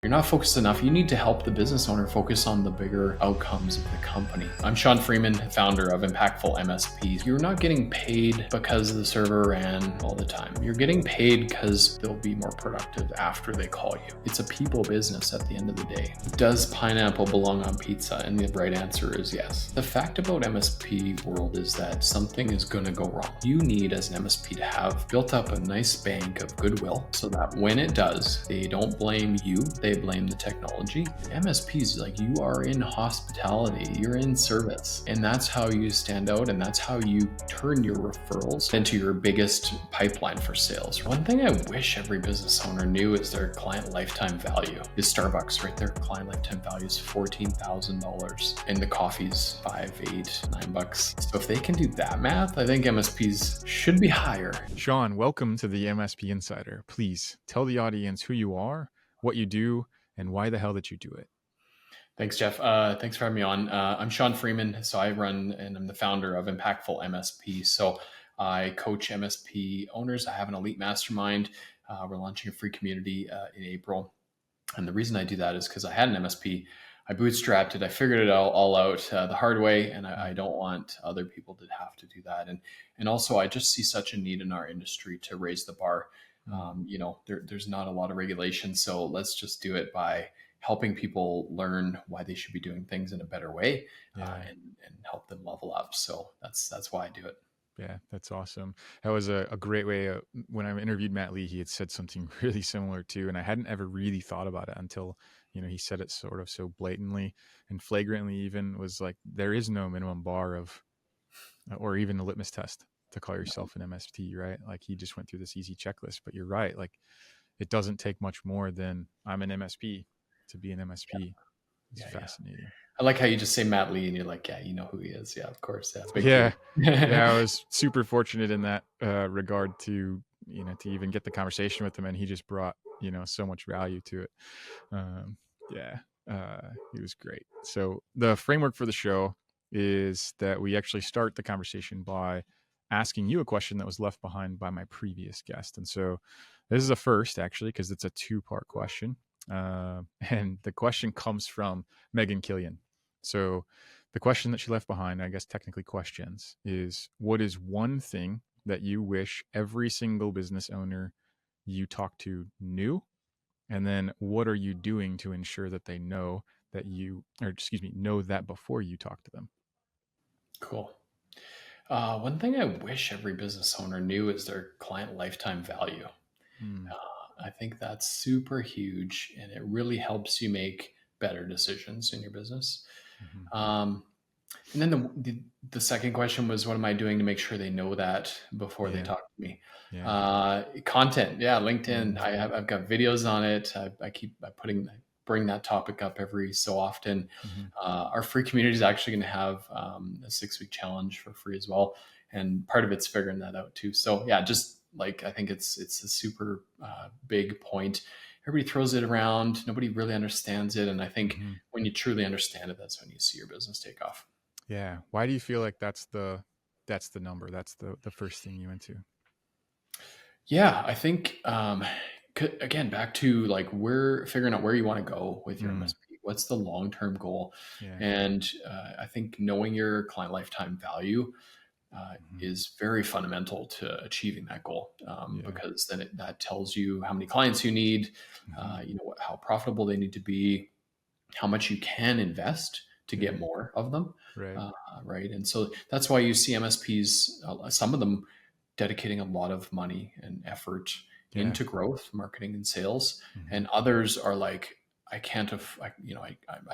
You're not focused enough. You need to help the business owner focus on the bigger outcomes of the company. I'm Shawn Freeman, founder of Impactful MSPs. You're not getting paid because the server ran all the time. You're getting paid because they'll be more productive after they call you. It's a people business at the end of the day. Does pineapple belong on pizza? And the right answer is yes. The fact about MSP world is that something is going to go wrong. You need, as an MSP, to have built up a nice bank of goodwill so that when it does, they don't blame you. They blame the technology. MSPs, like, you are in hospitality, you're in service, and that's how you stand out, and that's how you turn your referrals into your biggest pipeline for sales. One thing I wish every business owner knew is their client lifetime value. Is Starbucks, right? Their client lifetime value is $14,000, and the coffee's $5, $8, $9. So if they can do that math, I think MSPs should be higher. Shawn, welcome to the MSP Insider. Please tell the audience who you are, what you do, and why the hell did you do it? Thanks, Jeff. Thanks for having me on. I'm Shawn Freeman. So I run and I'm the founder of Impactful MSP. So I coach MSP owners. I have an elite mastermind. We're launching a free community in April. And the reason I do that is because I had an MSP. I bootstrapped it. I figured it all out the hard way, and I don't want other people to have to do that. And also, I just see such a need in our industry to raise the bar. There's not a lot of regulation, so let's just do it by helping people learn why they should be doing things in a better way, and help them level up. So that's why I do it. Yeah, that's awesome. That was a great way. When I interviewed Matt Lee, he had said something really similar too, and I hadn't ever really thought about it until he said it sort of so blatantly and flagrantly. Even was like, there is no minimum bar of, or even a litmus test to call yourself an MSP, right? Like he just went through this easy checklist. But you're right. Like it doesn't take much more than I'm an MSP to be an MSP. It's fascinating. I like how you just say Matt Lee and you're like, yeah, you know who he is. Yeah, of course. Yeah, big Yeah. deal. I was super fortunate in that regard to, to even get the conversation with him. And he just brought, so much value to it. Um, he was great. So the framework for the show is that we actually start the conversation by asking you a question that was left behind by my previous guest. And so this is a first, actually, because it's a two-part question. And the question comes from Megan Killian. So the question that she left behind, I guess technically questions, is what is one thing that you wish every single business owner you talk to knew? And then what are you doing to ensure that they know that know that before you talk to them? Cool. One thing I wish every business owner knew is their client lifetime value. Hmm. I think that's super huge, and it really helps you make better decisions in your business. Mm-hmm. And then the second question was, what am I doing to make sure they know that before they Yeah. talk to me? Yeah. Content, yeah, LinkedIn. Mm. I've got videos on it. I keep bring that topic up every so often. Mm-hmm. Our free community is actually going to have a 6-week challenge for free as well, and part of it's figuring that out too. So yeah, just like I think it's a super big point. Everybody throws it around. Nobody really understands it, and I think Mm-hmm. when you truly understand it, that's when you see your business take off. Yeah. Why do you feel like that's the number? That's the first thing you went to. Yeah, I think again, back to like where figuring out where you want to go with your Mm. MSP. What's the long term goal? Yeah. And I think knowing your client lifetime value Mm-hmm. is very fundamental to achieving that goal, Yeah. because then that tells you how many clients you need, Mm-hmm. how profitable they need to be, how much you can invest to Yeah. get more of them, Right. uh, right? And so that's why you see MSPs, some of them dedicating a lot of money and effort Yeah. into growth, marketing, and sales, Mm-hmm. and others are like, I can't, I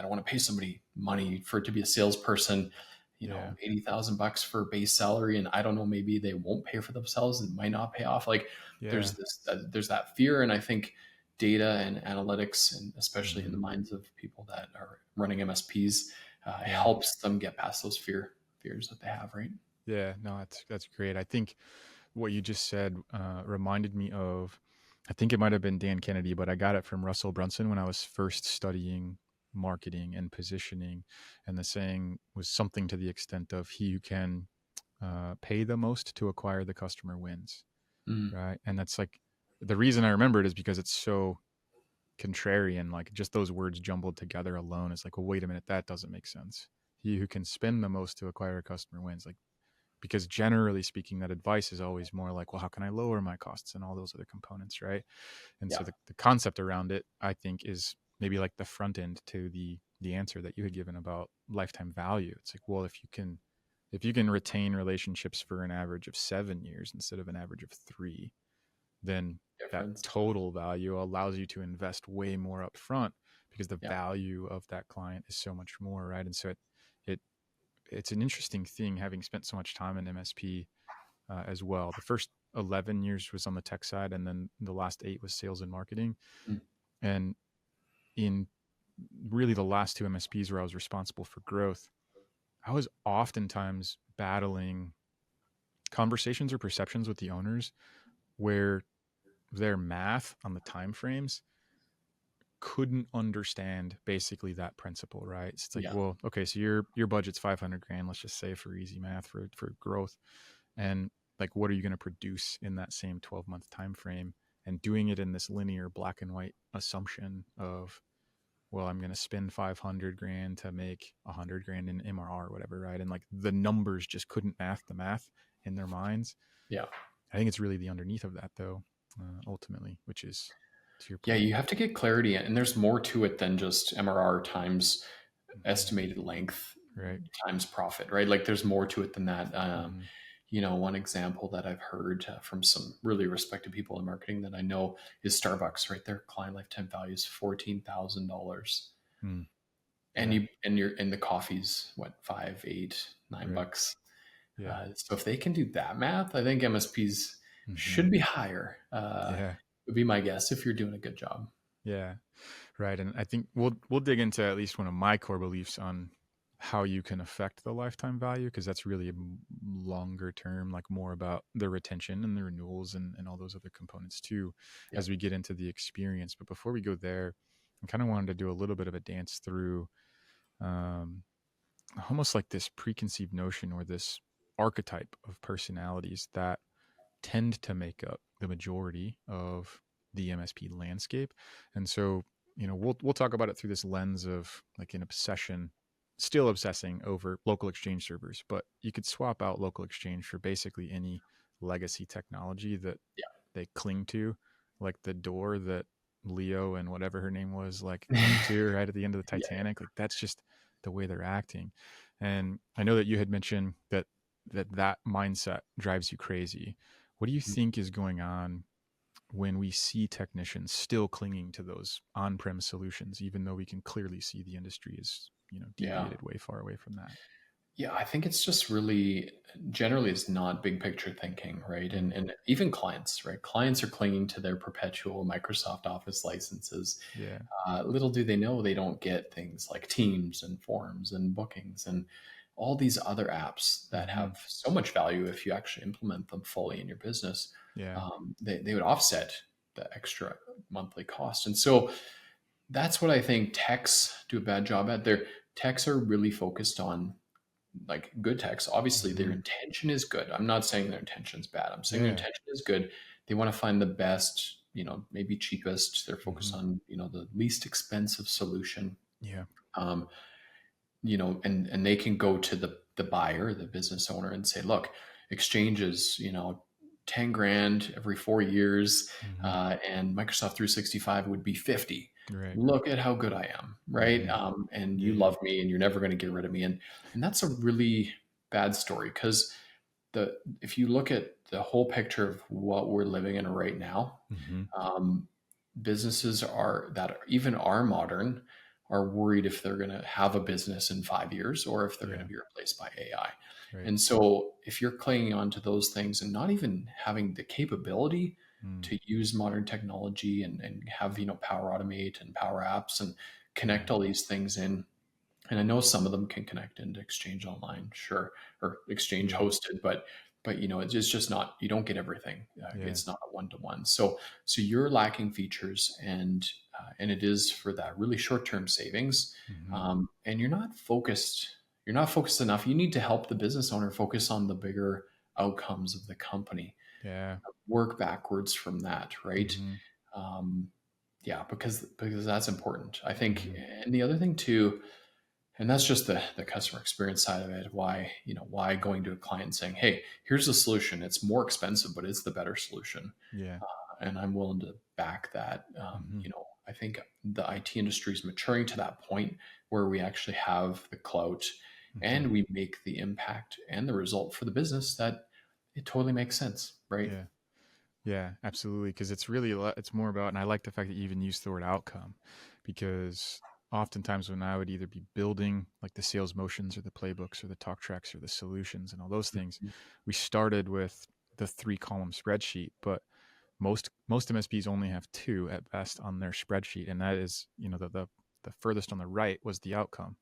don't want to pay somebody money for it to be a salesperson. Yeah. $80,000 for base salary, and I don't know, maybe they won't pay for themselves. It might not pay off. Like Yeah. there's that fear, and I think data and analytics, and especially in Mm-hmm. the minds of people that are running MSPs, Yeah. helps them get past those fears that they have, right? Yeah. No, that's great. I think what you just said reminded me of, I think it might have been Dan Kennedy, but I got it from Russell Brunson when I was first studying marketing and positioning. And the saying was something to the extent of, he who can pay the most to acquire the customer wins. Mm. Right. And that's like, the reason I remember it is because it's so contrarian, like just those words jumbled together alone is like, well, wait a minute, that doesn't make sense. He who can spend the most to acquire a customer wins. Like, because generally speaking, that advice is always more like, well, how can I lower my costs and all those other components, right? And so Yeah, the concept around it, I think, is maybe like the front end to the answer that you had given about lifetime value. It's like, well, if you can retain relationships for an average of 7 years instead of an average of 3, then that difference. total value allows you to invest way more upfront because the Yeah. value of that client is so much more, right? And so it it's an interesting thing having spent so much time in MSP as well. The first 11 years was on the tech side, and then the last 8 was sales and marketing. Mm. And in really the last 2 MSPs where I was responsible for growth, I was oftentimes battling conversations or perceptions with the owners where their math on the time frames couldn't understand basically that principle, right? So it's like, Yeah. well, okay, so your budget's 500 grand, let's just say, for easy math, for growth. And like, what are you going to produce in that same 12-month time frame? And doing it in this linear black and white assumption of, well, I'm going to spend 500 grand to make 100 grand in MRR or whatever, right? And like the numbers just couldn't math the math in their minds. Yeah. I think it's really the underneath of that, though, ultimately, which is to your Yeah, point. you have to get clarity, and there's more to it than just MRR times Mm-hmm. estimated length Right. times profit, right? Like there's more to it than that. Mm-hmm. One example that I've heard from some really respected people in marketing that I know is Starbucks, right? Their client lifetime value is $14,000, Mm. and Yeah. the coffee's what, 5, 8, nine Right. bucks. Yeah. So if they can do that math, I think MSPs Mm-hmm. should be higher. Yeah. Would be my guess if you're doing a good job. Yeah. Right. And I think we'll dig into at least one of my core beliefs on how you can affect the lifetime value, because that's really a longer term, like more about the retention and the renewals and all those other components too, Yeah. as we get into the experience. But before we go there, I kind of wanted to do a little bit of a dance through um, almost like this preconceived notion or this archetype of personalities that tend to make up the majority of the MSP landscape. And so, we'll talk about it through this lens of like an obsession, still obsessing over local exchange servers, but you could swap out local exchange for basically any legacy technology that they cling to, like the door that Leo and whatever her name was like clung to right at the end of the Yeah. Titanic. Like that's just the way they're acting. And I know that you had mentioned that mindset drives you crazy. What do you think is going on when we see technicians still clinging to those on-prem solutions, even though we can clearly see the industry is, Yeah. deviated way far away from that? Yeah, I think it's just really generally it's not big picture thinking, right? Mm, And even clients, right? Clients are clinging to their perpetual Microsoft Office licenses. yeah. Little do they know they don't get things like Teams and Forms and Bookings and all these other apps that Mm-hmm. have so much value if you actually implement them fully in your business. Yeah. They would offset the extra monthly cost. And so that's what I think techs do a bad job at. Their techs are really focused on like good techs. Obviously, their Mm-hmm. intention is good. I'm not saying their intention is bad. I'm saying their Yeah. intention is good. They want to find the best, maybe cheapest. They're Mm-hmm. focused on, the least expensive solution. Yeah. Um, and they can go to the buyer, the business owner, and say, look, exchanges, 10 grand every 4 years, Mm-hmm. and Microsoft 365 would be 50. Right. Look at how good I am, right? Mm-hmm. And Yeah. you Yeah. love me, and you're never going to get rid of me. And that's a really bad story because if you look at the whole picture of what we're living in right now, Mm-hmm. um, businesses even are modern are worried if they're going to have a business in 5 years or if they're going to Yeah. be replaced by AI. Right. And so if you're clinging on to those things and not even having the capability Mm. to use modern technology and have, Power Automate and Power Apps and Yeah. connect all these things in, and I know some of them can connect into Exchange Online, sure, or Exchange Yeah. hosted, but it's just not. You don't get everything. Yeah. It's not a one to one. So you're lacking features, and it is for that really short term savings, Mm-hmm. and you're not focused. You're not focused enough. You need to help the business owner focus on the bigger outcomes of the company. Yeah. Work backwards from that, right? Mm-hmm. Um, Yeah, because that's important. I think, Mm-hmm. and the other thing too, and that's just the customer experience side of it. Why, why going to a client and saying, "Hey, here's the solution. It's more expensive, but it's the better solution," Yeah. and I'm willing to back that. Mm-hmm. I think the IT industry is maturing to that point where we actually have the clout Mm-hmm. and we make the impact and the result for the business that it totally makes sense, right? Yeah. Yeah, absolutely. Because it's really it's more about, and I like the fact that you even use the word outcome, because oftentimes when I would either be building like the sales motions or the playbooks or the talk tracks or the solutions and all those things, Mhm. we started with the 3-column spreadsheet, but most MSPs only have 2 at best on their spreadsheet, and that is, the furthest on the right was the outcome,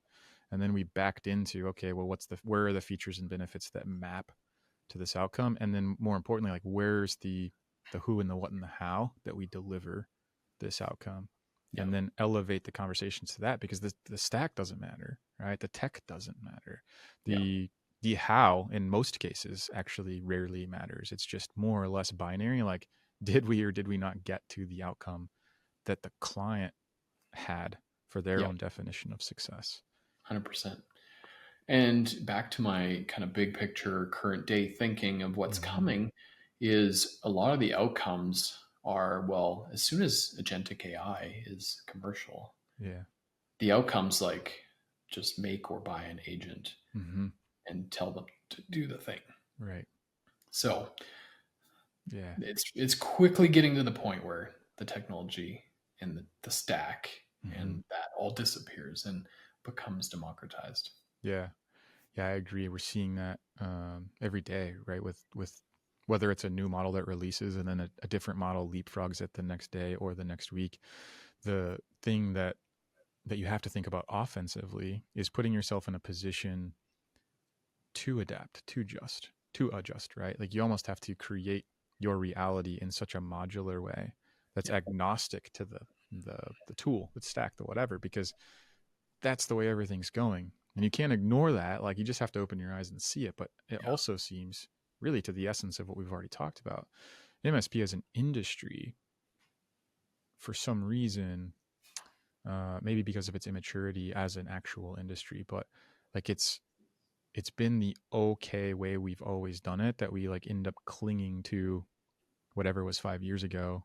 and then we backed into, okay, well, where are the features and benefits that map to this outcome, and then more importantly, like, where's the who and the what and the how that we deliver this outcome, Yeah, and then elevate the conversations to that, because the stack doesn't matter, right? The tech doesn't matter. yeah, The how in most cases actually rarely matters. It's just more or less binary, like, did we or did we not get to the outcome that the client had for their yeah, own definition of success. 100%. And back to my kind of big picture, current day thinking of what's Mm-hmm. coming is a lot of the outcomes are, well, as soon as agentic AI is commercial, Yeah. the outcomes like just make or buy an agent Mm-hmm. and tell them to do the thing. Right. So Yeah. it's quickly getting to the point where the technology and the stack Mm-hmm. and that all disappears and becomes democratized. Yeah. Yeah, I agree. We're seeing that every day, right? With whether it's a new model that releases and then a different model leapfrogs it the next day or the next week. The thing that you have to think about offensively is putting yourself in a position to adapt, to adjust, right? Like, you almost have to create your reality in such a modular way that's Yeah, agnostic to the tool, the stack, the whatever, because that's the way everything's going. And you can't ignore that. Like, you just have to open your eyes and see it. But it yeah, also seems really to the essence of what we've already talked about. MSP as an industry, for some reason, maybe because of its immaturity as an actual industry, but like, it's been the okay way we've always done it, that we like end up clinging to whatever was 5 years ago.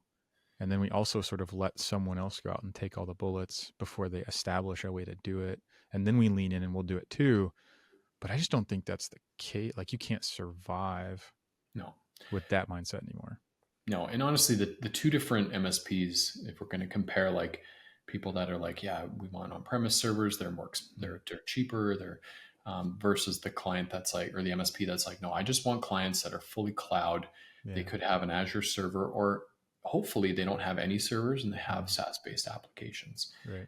And then we also sort of let someone else go out and take all the bullets before they establish a way to do it. And then we lean in and we'll do it too. But I just don't think that's the case. Like, you can't survive no. with that mindset anymore. No, and honestly, the two different MSPs, if we're going to compare, like people that are like, yeah, we want on-premise servers, they're more, Mm. they're cheaper, they're versus the client that's like, or the MSP that's like, no, I just want clients that are fully cloud. They Yeah. could have an Azure server, or hopefully they don't have any servers and they have Mm. SaaS-based applications. Right.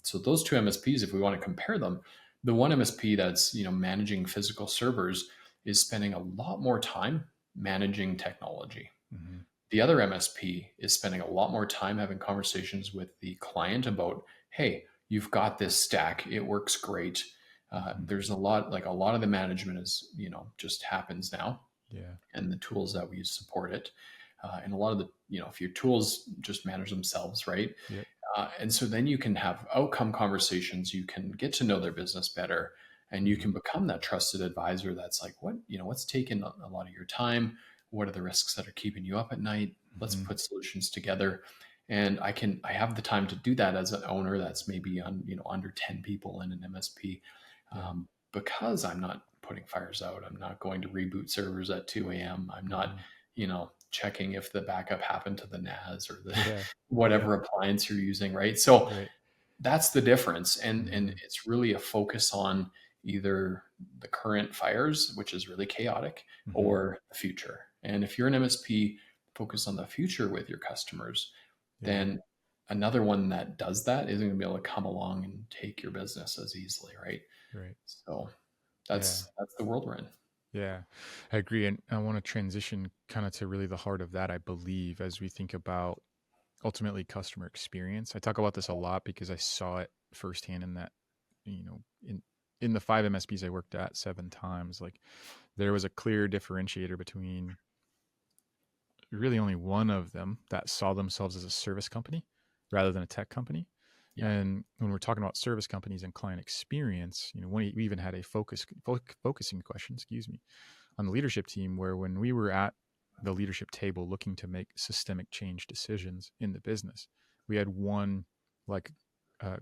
So those two MSPs, if we want to compare them, the one MSP that's managing physical servers is spending a lot more time managing technology. Mm-hmm. The other MSP is spending a lot more time having conversations with the client about, hey, you've got this stack, it works great. Mm-hmm. There's a lot of the management is just happens now, Yeah. and the tools that we use support it. And a lot of the if your tools just manage themselves, right? Yep. And so then you can have outcome conversations. You can get to know their business better, and you Mm-hmm. can become that trusted advisor. That's like, what's taking a lot of your time? What are the risks that are keeping you up at night? Let's Mm-hmm. put solutions together. And I have the time to do that as an owner that's maybe on, under 10 people in an MSP, Yeah. because I'm not putting fires out. I'm not going to reboot servers at 2 a.m. I'm not, Mm-hmm. checking if the backup happened to the NAS or the Yeah. Yeah. whatever appliance you're using, right? So Right. that's the difference. And Mm-hmm. it's really a focus on either the current fires, which is really chaotic, Mm-hmm. or the future. And if you're an MSP focused on the future with your customers, Yeah. then another one that does that isn't going to be able to come along and take your business as easily, right? Right. So Yeah. that's the world we're in. Yeah, I agree. And I want to transition kind of to really the heart of that, I believe, as we think about ultimately customer experience. I talk about this a lot because I saw it firsthand in that, you know, in the 5 MSPs I worked at 7 times, like, there was a clear differentiator between really only one of them that saw themselves as a service company rather than a tech company. Yeah. And when we're talking about service companies and client experience, we even had a focusing question, excuse me, on the leadership team, where when we were at the leadership table looking to make systemic change decisions in the business, we had one like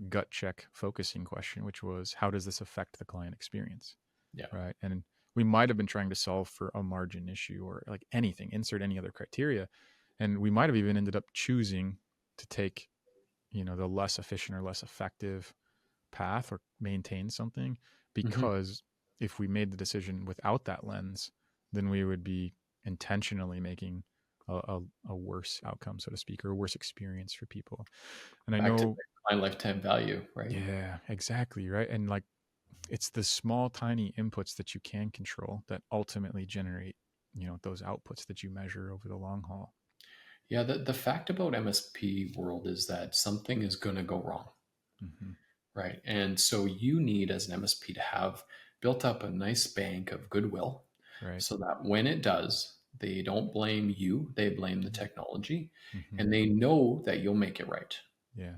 gut check focusing question, which was, how does this affect the client experience? Yeah. Right. And we might have been trying to solve for a margin issue or like anything, insert any other criteria. And we might have even ended up choosing to take, the less efficient or less effective path or maintain something, Hmm. because if we made the decision without that lens, then we would be intentionally making a worse outcome, so to speak, or a worse experience for people. And I Back to know, the client lifetime value, right? yeah, exactly. Right. And like, it's the small, tiny inputs that you can control that ultimately generate, those outputs that you measure over the long haul. Yeah. The fact about MSP world is that something is going to go wrong, Mm-hmm. right? And so you need, as an MSP, to have built up a nice bank of goodwill Right. so that when it does, they don't blame you, they blame the technology, Mm-hmm. and they know that you'll make it right. Yeah.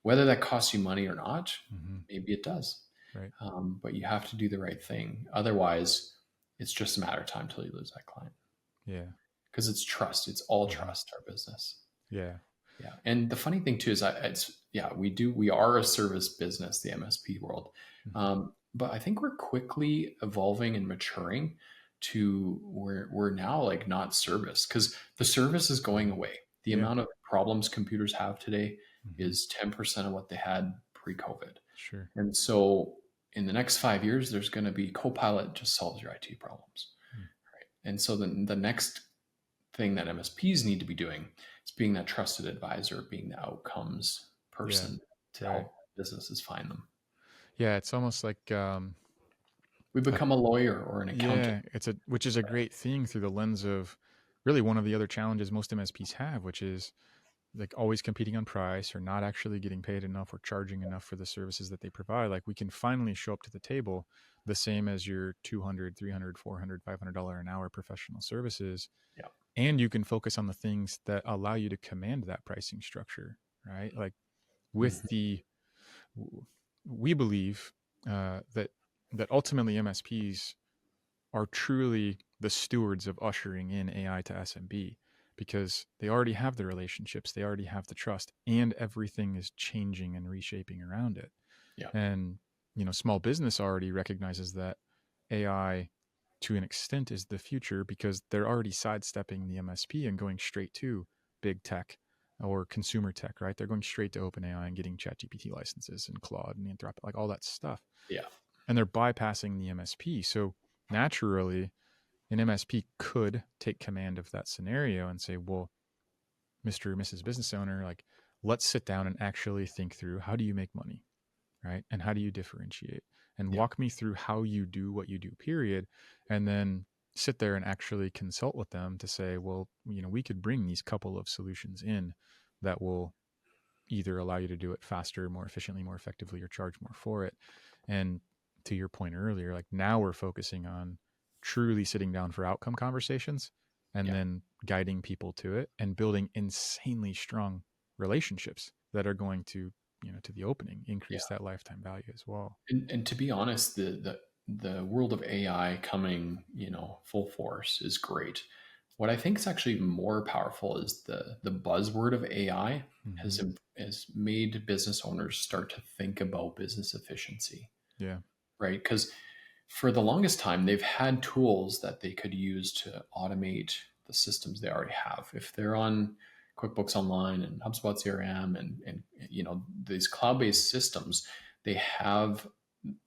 Whether that costs you money or not, Mm-hmm. maybe it does. Right. But you have to do the right thing. Otherwise, it's just a matter of time till you lose that client Yeah. because it's trust. It's all Mm-hmm. trust, our business. Yeah. Yeah. And the funny thing too is we are a service business, the MSP world. Mm-hmm. But I think we're quickly evolving and maturing to where we're now like not service because the service is going Mm-hmm. away. The Yeah. amount of problems computers have today Mm-hmm. is 10% of what they had pre-COVID. Sure. And so in the next 5 years, there's going to be Copilot just solves your IT problems. Mm. Right. And so then the next thing that MSPs need to be doing is being that trusted advisor, being the outcomes Yeah. person to Right. help businesses find them. Yeah. It's almost like, We uh, become a lawyer or an accountant. yeah, which is a great thing through the lens of really one of the other challenges most MSPs have, which is like always competing on price or not actually getting paid enough or charging enough for the services that they provide. Like, we can finally show up to the table the same as your 200, 300, 400, $500 an hour professional services. Yeah. And you can focus on the things that allow you to command that pricing structure, right? Like, with Mhm. we believe that ultimately MSPs are truly the stewards of ushering in AI to SMB, because they already have the relationships, they already have the trust, and everything is changing and reshaping around it. Yeah. And small business already recognizes that AI to an extent is the future, because they're already sidestepping the MSP and going straight to big tech or consumer tech, right? They're going straight to OpenAI and getting ChatGPT licenses and Claude and Anthropic, like all that stuff. Yeah. And they're bypassing the MSP. So naturally, an MSP could take command of that scenario and say, well, Mr. or Mrs. Business Owner, like, let's sit down and actually think through, how do you make money? Right. And how do you differentiate? And Yeah. walk me through how you do what you do, period. And then sit there and actually consult with them to say, well, we could bring these couple of solutions in that will either allow you to do it faster, more efficiently, more effectively, or charge more for it. And to your point earlier, like, now we're focusing on truly sitting down for outcome conversations and Yeah. then guiding people to it and building insanely strong relationships that are going to, to the opening, Yeah. increase that lifetime value as well. And to be honest, the world of AI coming, full force is great. What I think is actually more powerful is the buzzword of AI Mm-hmm. has made business owners start to think about business efficiency, Yeah. right? Because for the longest time, they've had tools that they could use to automate the systems they already have. If they're on QuickBooks Online and HubSpot CRM and these cloud-based systems, they have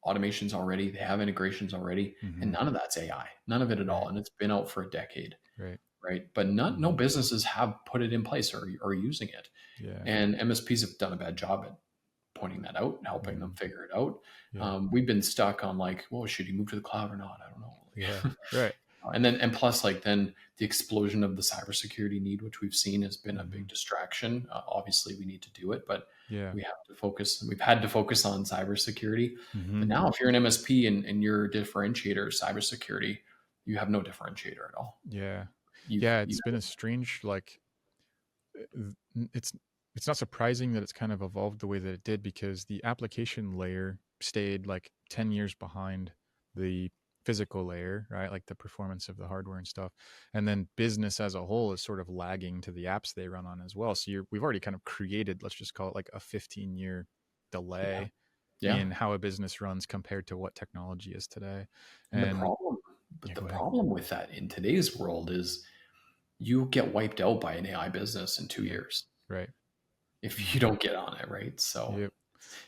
automations already, they have integrations already, Mm-hmm. and none of that's AI, none of it at all. Right. And it's been out for a decade, Right. right? But not no Mm-hmm. businesses have put it in place or using it. Yeah. And MSPs have done a bad job at pointing that out, helping Mm-hmm. them figure it out. Yeah. We've been stuck on like, well, should you move to the cloud or not? I don't know. Yeah. Like, Right. and plus, like, then the explosion of the cybersecurity need, which we've seen, has been a Mm-hmm. big distraction. Obviously, we need to do it, but Yeah. we have to focus. We've had to focus on cybersecurity, Mm-hmm. but now if you're an MSP and your differentiator is cybersecurity, you have no differentiator at all. Yeah. You've Yeah. you It's been a strange, like, it's it's not surprising that it's kind of evolved the way that it did, because the application layer stayed like 10 years behind the physical layer, right? Like the performance of the hardware and stuff. And then business as a whole is sort of lagging to the apps they run on as well. So we've already kind of created, let's just call it like a 15-year Yeah. delay Yeah. in how a business runs compared to what technology is today. And And but yeah, the go ahead. problem with that in today's world is you get wiped out by an AI business in two Yeah. years Right. if you Hmm. don't get on it, right? So Yep.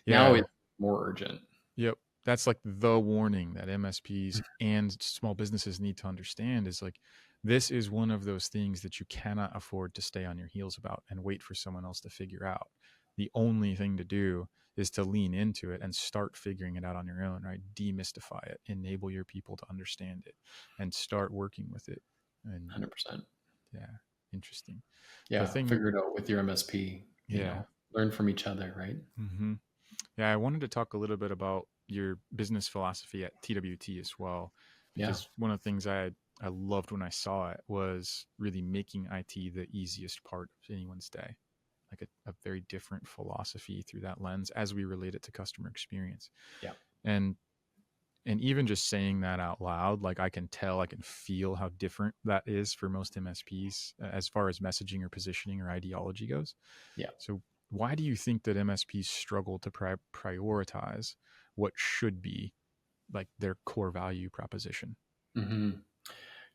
now Yeah. it's more urgent. Yep. That's like the warning that MSPs and small businesses need to understand, is like, this is one of those things that you cannot afford to stay on your heels about and wait for someone else to figure out. The only thing to do is to lean into it and start figuring it out on your own, right? Demystify it, enable your people to understand it, and start working with it. And 100%. yeah, interesting. The Yeah. thing, Figure it out with your MSP, yeah. learn from each other, right? Hmm. Yeah, I wanted to talk a little bit about your business philosophy at TWT as well, Yeah. because one of the things I loved when I saw it was really making IT the easiest part of anyone's day, like a very different philosophy through that lens as we relate it to customer experience. Yeah. And even just saying that out loud, like I can tell, I can feel how different that is for most MSPs as far as messaging or positioning or ideology goes. Yeah. So, why do you think that MSPs struggle to prioritize what should be like their core value proposition? Hmm.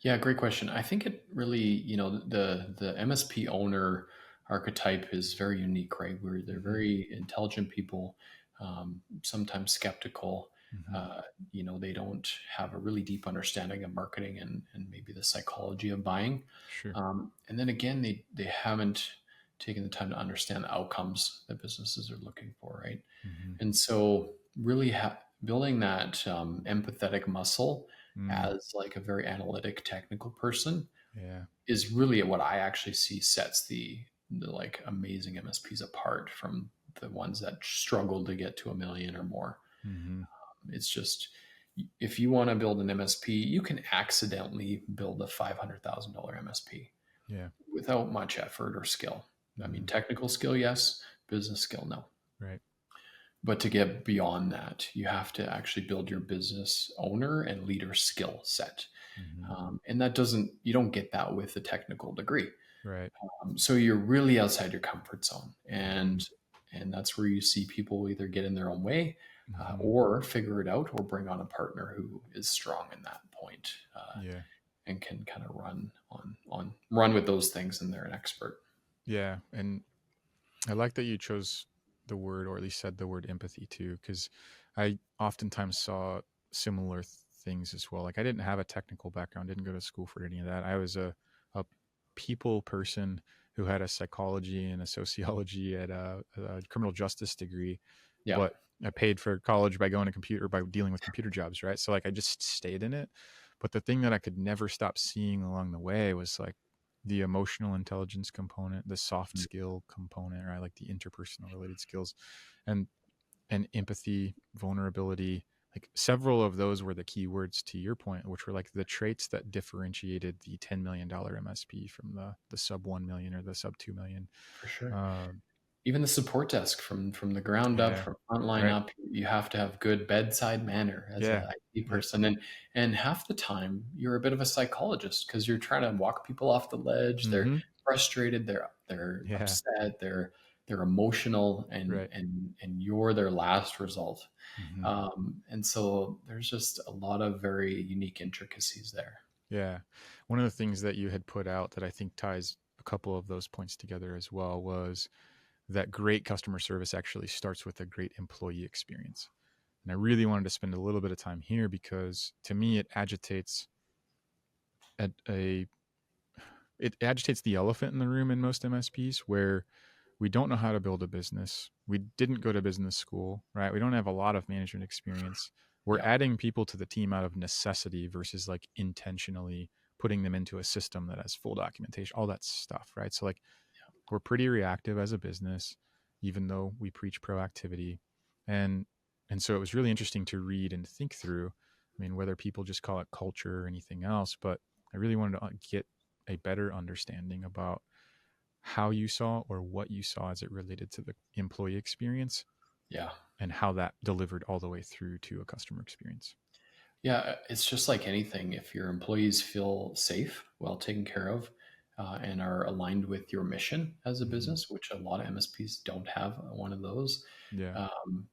Yeah, great question. I think it really, the MSP owner archetype is very unique, right? Where they're Mm-hmm. very intelligent people, sometimes skeptical. Mm-hmm. Uh, they don't have a really deep understanding of marketing and maybe the psychology of buying. Sure. And then again, they haven't taken the time to understand the outcomes that businesses are looking for, right? Mm-hmm. And so, really building that empathetic muscle Mm, as like a very analytic, technical person yeah. is really what I actually see sets the like amazing MSPs apart from the ones that struggle to get to a million or more. Mm-hmm. It's just if you want to build an MSP, you can accidentally build a $500,000 MSP Yeah. without much effort or skill. I mean, Mm-hmm. technical skill, yes. Business skill, no. Right. But to get beyond that, you have to actually build your business owner and leader skill set. Mm-hmm. And that doesn't, you don't get that with a technical degree. Right. So you're really outside your comfort zone. Mm-hmm. And that's where you see people either get in their own way Mm-hmm. or figure it out or bring on a partner who is strong in that point, Yeah. and can kind of run with those things and they're an expert. Yeah. And I like that you chose the word, or at least said the word empathy too, because I oftentimes saw similar things as well. Like I didn't have a technical background, didn't go to school for any of that. I was a people person who had a psychology and a sociology at a criminal justice degree, Yeah. but I paid for college by going to computer, by dealing with computer jobs, right? So like I just stayed in it. But the thing that I could never stop seeing along the way was like the emotional intelligence component, the soft skill component, right? Like the interpersonal related skills, and empathy, vulnerability. Like several of those were the key words to your point, which were like the traits that differentiated the $10 million MSP from the sub 1 million or the sub 2 million. For sure. Um, Even the support desk from the ground up, yeah, from frontline right. up, you have to have good bedside manner as Yeah, a IT yep. person. And half the time you're a bit of a psychologist because you're trying to walk people off the ledge. They're Mm-hmm. frustrated, they're Yeah, upset, they're emotional, right. and you're their last result. Mm-hmm. And so there's just a lot of very unique intricacies there. Yeah. One of the things that you had put out that I think ties a couple of those points together as well was that great customer service actually starts with a great employee experience. And I really wanted to spend a little bit of time here because to me at a it agitates the elephant in the room in most MSPs, where we don't know how to build a business. We didn't go to business school, right? We don't have a lot of management experience. We're Yeah. adding people to the team out of necessity versus like intentionally putting them into a system that has full documentation, all that stuff, right? So like we're pretty reactive as a business, even though we preach proactivity. And so it was really interesting to read and think through. I mean, whether people just call it culture or anything else, but I really wanted to get a better understanding about how you saw or what you saw as it related to the employee experience Yeah. and how that delivered all the way through to a customer experience. Yeah, it's just like anything. If your employees feel safe, well taken care of, and are aligned with your mission as a Mm-hmm. business, which a lot of MSPs don't have one of those, Yeah. um,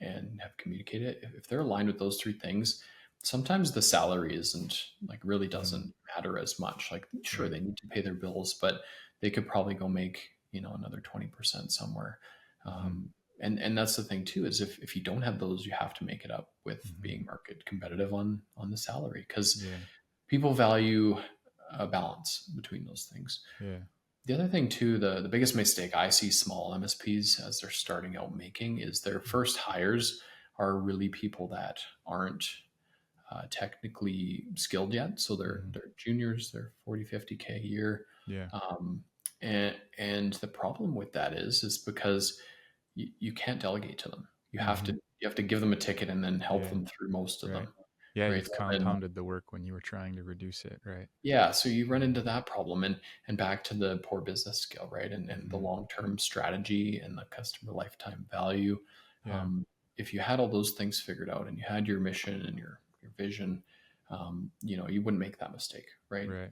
and have communicated, if they're aligned with those three things, sometimes the salary isn't like really Mm-hmm. doesn't matter as much. Like, sure, Right. they need to pay their bills, but they could probably go make, another 20% somewhere. Mm-hmm. Um, and that's the thing too, is if you don't have those, you have to make it up with Mm-hmm. being market competitive on the salary, because Yeah. people value a balance between those things. Yeah. The other thing too, the biggest mistake I see small MSPs as they're starting out making is their first hires are really people that aren't technically skilled yet. So Mm-hmm. they're juniors, they're 40, 50K a year. Yeah. Um, and the problem with that is because you can't delegate to them. Mm-hmm. You have to give them a ticket and then help Yeah. them through most of Right. them, Yeah. right? You've And compounded the work when you were trying to reduce it. Right. yeah, so you run into that problem, and back to the poor business skill, right? And the Mm-hmm. long term strategy and the customer lifetime value. Yeah. Um, if you had all those things figured out and you had your mission and your vision, you wouldn't make that mistake, right? Right.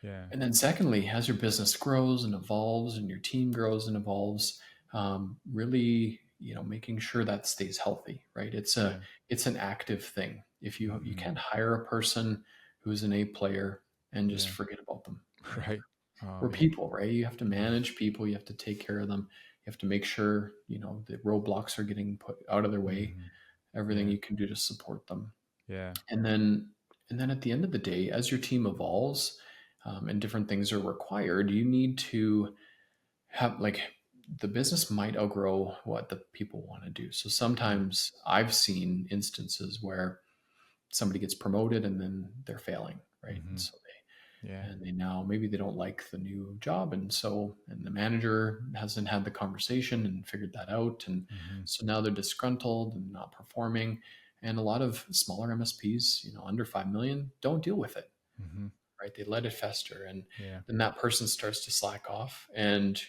Yeah. And then secondly, as your business grows and evolves and your team grows and evolves, really, making sure that stays healthy, right? Yeah. It's an active thing. If you Mm-hmm. can't hire a person who's an A player and just Yeah. forget about them, right? Right. Oh We're man. people, right? You have to Mm-hmm. manage people, you have to take care of them, you have to make sure, the roadblocks are getting put out of their way, Mm-hmm. everything Yeah. you can do to support them. Yeah. And then at the end of the day, as your team evolves, and different things are required, you need to have, like, the business might outgrow what the people want to do. So Yeah. sometimes I've seen instances where somebody gets promoted and then they're failing, right? And Mm-hmm. so Yeah. they now, maybe they don't like the new job, and the manager hasn't had the conversation and figured that out, and Mm-hmm. so now they're disgruntled and not performing. And a lot of smaller MSPs, under 5 million, don't deal with it, Mm-hmm. right? They let it fester, and Yeah. then that person starts to slack off, and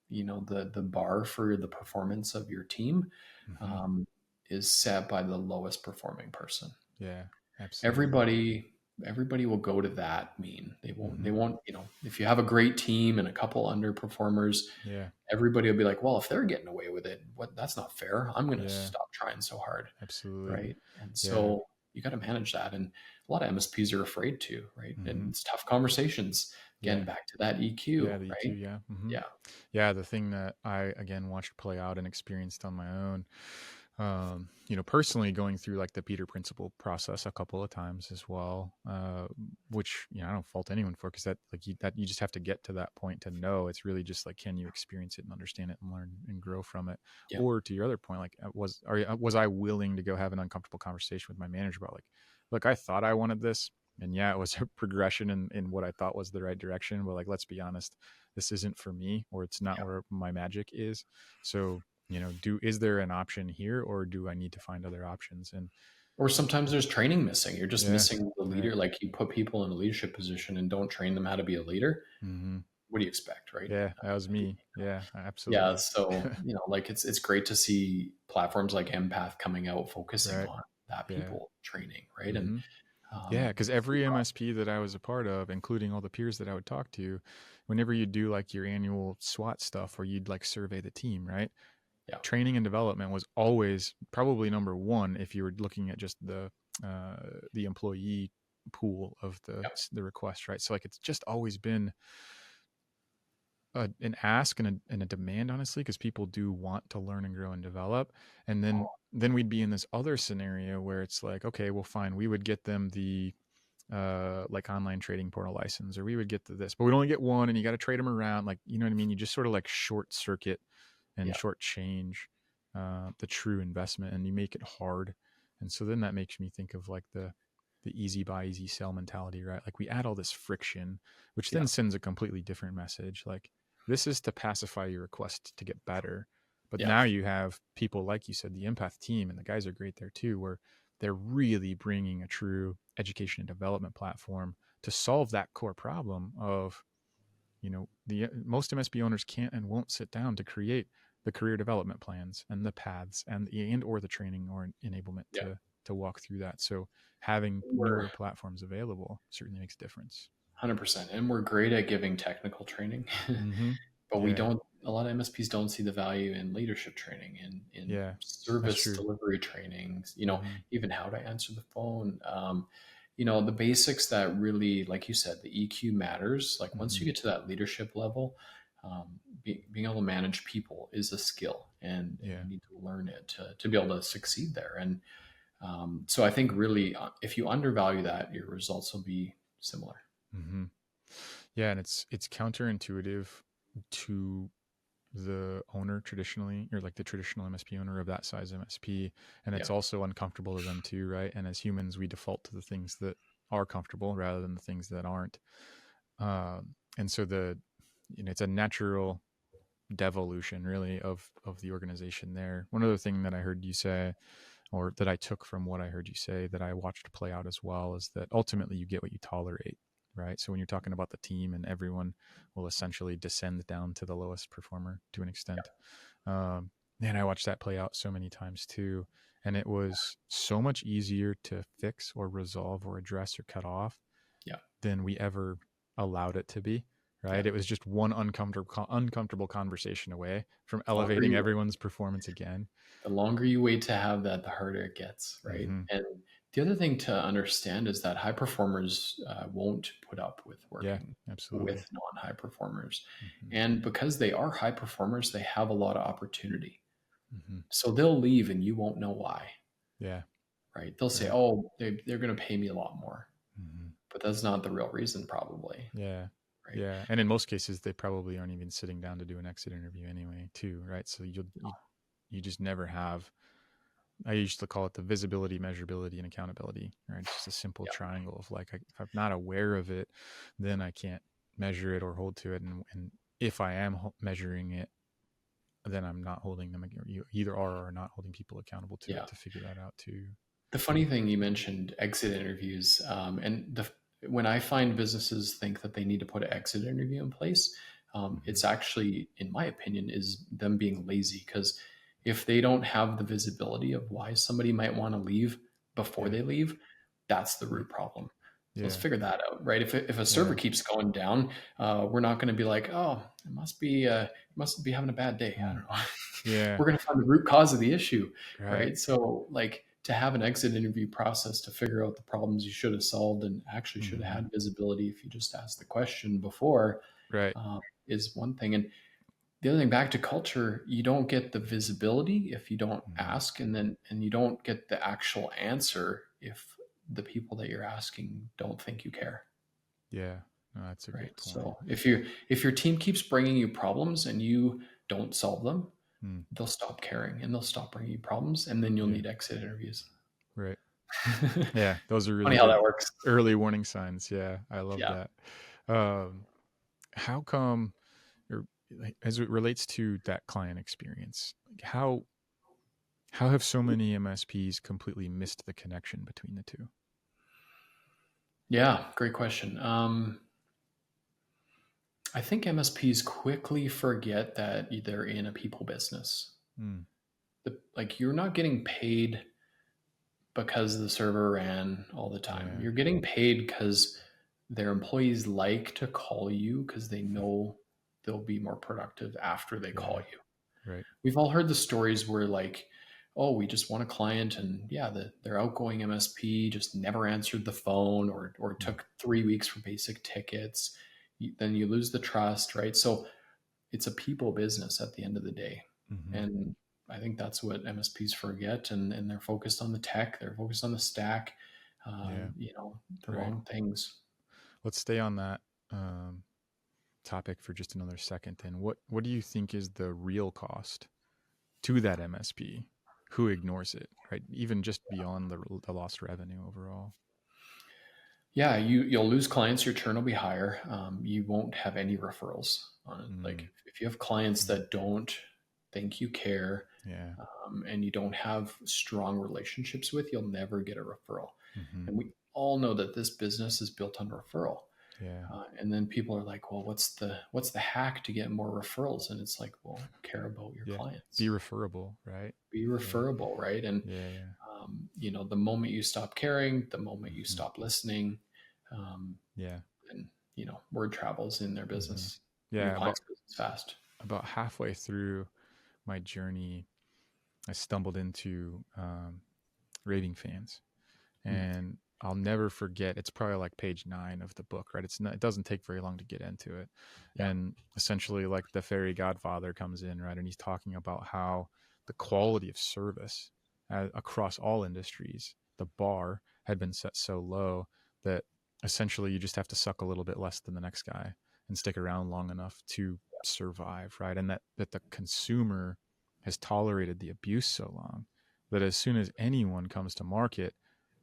the bar for the performance of your team, Mm-hmm. um, is set by the lowest performing person. Yeah. Absolutely. Everybody will go to that mean. They Mm-hmm. won't, if you have a great team and a couple underperformers, Yeah. everybody will be like, well, if they're getting away with it, that's not fair. I'm going to Yeah. stop trying so hard, Absolutely. right? And Yeah. so you got to manage that, and a lot of MSPs are afraid to, right? Mm-hmm. And it's tough conversations. Again, Yeah. back to that Yeah. EQ, The EQ. right? Yeah. Mm-hmm. Yeah, Yeah. The thing that I again watched play out and experienced on my own, personally going through like the Peter Principle process a couple of times as well, which I don't fault anyone for, because that you just have to get to that point to know. It's really just like, can you experience it and understand it and learn and grow from it? yeah. Or to your other point, like was I willing to go have an uncomfortable conversation with my manager about like, look, I thought I wanted this. And yeah, it was a progression in what I thought was the right direction. But like, let's be honest, this isn't for me, or it's not where my magic is. So, is there an option here, or do I need to find other options? And Or sometimes there's training missing. You're just yeah, missing the right. leader. Like, you put people in a leadership position and don't train them how to be a leader. Mm-hmm. What do you expect, right? Yeah, that was me. Yeah, Yeah, absolutely. so, like, it's great to see platforms like Empath coming out focusing Right. on that Yeah. people training, right? And Mm-hmm. Yeah, um, because every MSP that I was a part of, including all the peers that I would talk to, whenever you do like your annual SWAT stuff or you'd like survey the team, right? yeah, Training and development was always probably number one if you were looking at just the employee pool of yeah, the request, right? So like it's just always been an ask and a demand, honestly, because people do want to learn and grow and develop. And then we'd be in this other scenario where it's like, okay, well, fine, we would get them the like online trading portal license, or we would get this, but we'd only get one, and you got to trade them around, like, you know what I mean? You just sort of like short circuit and yeah. short change the true investment, and you make it hard. And so then that makes me think of like the easy buy, easy sell mentality, right? Like we add all this friction, which Yeah. then sends a completely different message. Like this is to pacify your request to get better. But Yeah. now you have people, like you said, the Empath team, and the guys are great there too, where they're really bringing a true education and development platform to solve that core problem of the most MSP owners can't and won't sit down to create the career development plans and the paths and or the training or enablement Yeah. to walk through that. So having We're newer platforms available certainly makes a difference. 100%. And we're great at giving technical training, Mm-hmm. but we Yeah. don't, a lot of MSPs don't see the value in leadership training, in Yeah. That's service true. delivery trainings, Mm-hmm. even how to answer the phone. The basics that really, like you said, the EQ matters. Like once Mm-hmm. you get to that leadership level, being able to manage people is a skill, and Yeah. you need to learn it to be able to succeed there. And so I think really, if you undervalue that, your results will be similar. Mm-hmm. Yeah, and it's counterintuitive to the owner traditionally, or like the traditional MSP owner of that size MSP, and Yeah. it's also uncomfortable to them too, right? And as humans, we default to the things that are comfortable rather than the things that aren't. And so it's a natural devolution really of the organization there. One other thing that I heard you say, or that I took from what I heard you say that I watched play out as well, is that ultimately you get what you tolerate, right? So when you're talking about the team and everyone will essentially descend down to the lowest performer to an extent. And I watched that play out so many times too. And it was so much easier to fix or resolve or address or cut off Yeah. than we ever allowed it to be. Yeah. Right. It was just one uncomfortable conversation away from The longer elevating you everyone's performance again. the longer you wait to have that, the harder it gets, right? Mm-hmm. And the other thing to understand is that high performers won't put up with Yeah, working absolutely. with non-high performers, Mm-hmm. and because they are high performers, they have a lot of opportunity. Mm-hmm. So they'll leave, and you won't know why, Yeah. right? They'll say, Right. "Oh, they're going to pay me a lot more," Mm-hmm. but that's not the real reason, probably, Yeah. right? Yeah. And in most cases, they probably aren't even sitting down to do an exit interview anyway, too. Right. So you just never have. I used to call it the visibility, measurability, and accountability. Right. It's just a simple Yeah. triangle of like, if I'm not aware of it, then I can't measure it or hold to it. And if I am measuring it, then I'm not holding them. You either are or not holding people accountable to Yeah. it to figure that out too. The funny thing, you mentioned exit interviews, when I find businesses think that they need to put an exit interview in place, Mm-hmm. it's actually, in my opinion, is them being lazy. Because if they don't have the visibility of why somebody might want to leave before Yeah. they leave, that's the Right. root problem. So let's Yeah. figure that out, right? If a server Yeah. keeps going down, we're not going to be like, oh, it must be having a bad day. I Mm. don't know. Yeah. We're going to find the root cause of the issue, Right. right? So like to have an exit interview process to figure out the problems you should have solved and actually should have Mm-hmm. had visibility if you just asked the question before, Right. is one thing. And the other thing, back to culture, you don't get the visibility if you don't Mm-hmm. ask, and you don't get the actual answer if the people that you're asking don't think you care, Yeah. No, that's a right? great point. So if your team keeps bringing you problems and you don't solve them, Mm. they'll stop caring and they'll stop bringing you problems, and then you'll Yeah. need exit interviews. Right. Yeah. Those are really Funny how good that works. early warning signs. Yeah. I love Yeah. that. Um, how come, or like, as it relates to that client experience, like how have so many MSPs completely missed the connection between the two? Yeah, great question. I think MSPs quickly forget that they're in a people business. Mm. Like you're not getting paid because the server ran all the time. Yeah. You're getting paid because their employees like to call you because they know they'll be more productive after they call Yeah. you. Right. We've all heard the stories where like, oh, we just won a client and yeah, their outgoing MSP just never answered the phone, or it Mm. took 3 weeks for basic tickets. Then you lose the trust, right? So it's a people business at the end of the day. Mm-hmm. And I think that's what MSPs forget. And they're focused on the tech, they're focused on the stack, Yeah. the Right. wrong things. Let's stay on that um, topic for just another second. Then, what do you think is the real cost to that MSP who ignores it? Right, even just beyond the lost revenue overall. Yeah, you'll lose clients, your churn will be higher. You won't have any referrals on it. Like Mm. if you have clients Mm. that don't think you care, Yeah. and you don't have strong relationships with, you'll never get a referral. Mm-hmm. And we all know that this business is built on referral. Yeah. And then people are like, well, what's the hack to get more referrals? And it's like, well, care about your Yeah. Be clients, referable, right? be Yeah. referable, right? And Yeah. Yeah. the moment you stop caring, the moment you Mm-hmm. stop listening, um, Yeah. and word travels in their Mm-hmm. business, in your Yeah. client's business fast. About halfway through my journey, I stumbled into raving fans, Mm. and I'll never forget. It's probably like page 9 of the book, right? It's not. It doesn't take very long to get into it, Yeah, and essentially, like the fairy godfather comes in, right, and he's talking about how the quality of service across all industries, the bar had been set so low that essentially you just have to suck a little bit less than the next guy and stick around long enough to survive, right? And that the consumer has tolerated the abuse so long that as soon as anyone comes to market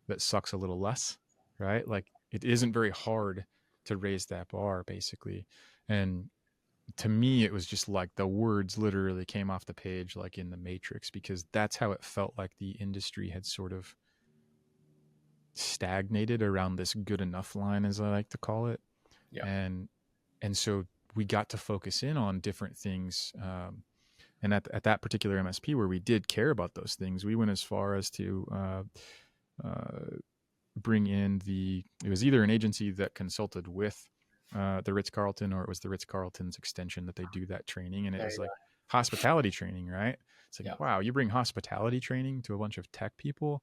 that sucks a little less, right? Like it isn't very hard to raise that bar basically. And to me, it was just like the words literally came off the page like in the Matrix, because that's how it felt like the industry had sort of stagnated around this good enough line, as I like to call it. yeah, And so we got to focus in on different things. And at that particular MSP where we did care about those things, we went as far as to uh, bring in it was either an agency that consulted with the Ritz Carlton, or it was the Ritz Carlton's extension that they do that training. And it there was you like go. hospitality training, right? It's like, Yeah, wow, you bring hospitality training to a bunch of tech people,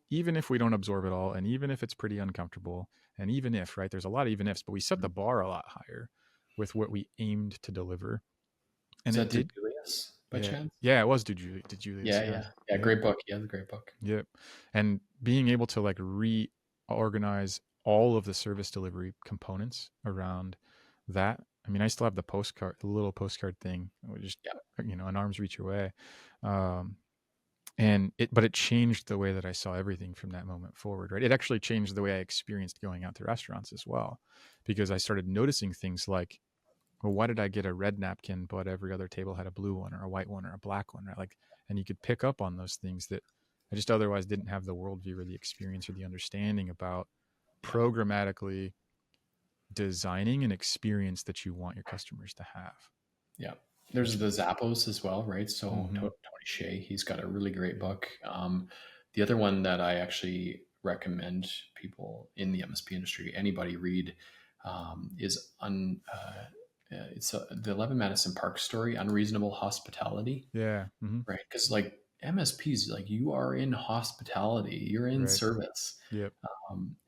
even if we don't absorb it all, and even if it's pretty uncomfortable, and even if, right, there's a lot of even ifs, but we set the mm. bar a lot higher with what we aimed to deliver. And Is it that did. Julius by Yeah. chance? Yeah, it was Did Julius. Yeah, Yeah. yeah, yeah. Yep. Great book. Yeah, the great book. Yep. And being able to like reorganize all of the service delivery components around that. I mean, I still have the little postcard thing, just Yeah, an arm's reach away. Um, but it changed the way that I saw everything from that moment forward, right? It actually changed the way I experienced going out to restaurants as well, because I started noticing things like, well, why did I get a red napkin, but every other table had a blue one or a white one or a black one, right? Like, and you could pick up on those things that I just otherwise didn't have the worldview or the experience or the understanding about yeah, programmatically designing an experience that you want your customers to have, yeah. which There's the is, Zappos as well, right? So mm-hmm, Tony Shea, he's got a really great yeah, book. The other one that I actually recommend people in the MSP industry, anybody read, is the 11 Madison Park story, Unreasonable Hospitality, yeah, mm-hmm, right? Because like MSPs, like you are in hospitality, you're in right, service, yep,